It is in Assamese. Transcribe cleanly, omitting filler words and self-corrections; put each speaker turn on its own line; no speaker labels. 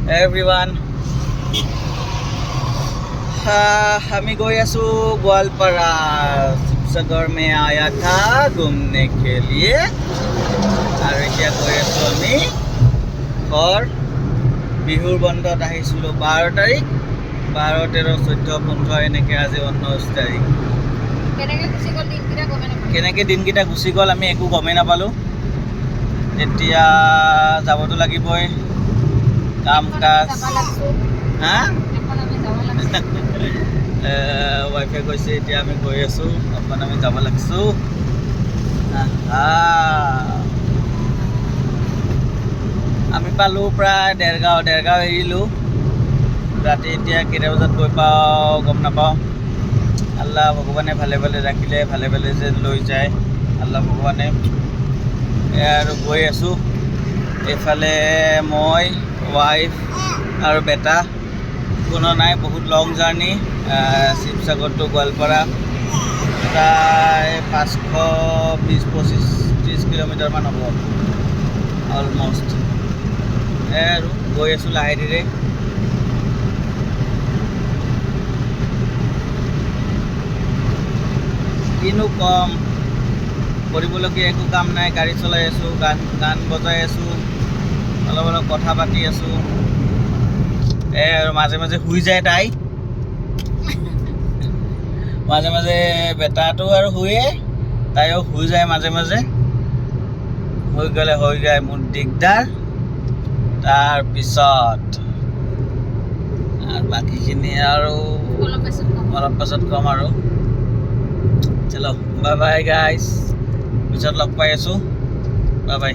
everyone. हमें गए आसू गोवालपारा शिवसागर में आया था घूमने के लिए और क्या गए आसू हमें और बिहुर बंदत आहिছিলোঁ 12 तारिख 12, 13, 14, 15 এনেকৈ আজি 19 তাৰিখ কেনেকৈ দিনকেইটা গুচি গ'ল আমি একো গমেই নাপালোঁ এতিয়া যাবতো লাগিবই কাম কাজ হা ৱাইফে কৈছে এতিয়া আমি গৈ আছোঁ অকণ আমি যাব লাগিছোঁ আমি পালোঁ প্ৰায় দেৰগাঁও এৰিলোঁ ৰাতি এতিয়া কেইটা বজাত গৈ পাওঁ গম নাপাওঁ আল্লাহ ভগৱানে ভালে ভালে ৰাখিলে ভালে ভালে যে লৈ যায় আল্লাহ ভগৱানে আৰু গৈ আছোঁ এইফালে মই ৱাইফ আৰু বেটা কোনো নাই বহুত লং জাৰ্ণি শিৱসাগৰ টু গোৱালপাৰা প্ৰায় 520-25-30 কিলোমিটাৰমান হ'ব অলমষ্ট আৰু গৈ আছোঁ লাহে ধীৰে কিনো কম কৰিবলগীয়া একো কাম নাই গাড়ী চলাই আছোঁ গান বজাই আছোঁ অলপ অলপ কথা পাতি আছোঁ আৰু মাজে মাজে শুই যায় তাই মাজে মাজে বেটাটো আৰু শুয়ে তাইও শুই যায় মাজে মাজে হৈ গ'লে হৈ যায় মোৰ দিগদাৰ তাৰপিছত আৰু বাকীখিনি আৰু অলপ পাছত ক'ম আৰু চলো বাই বাই গাইজ পিছত লগ পাই আছোঁ বাই বাই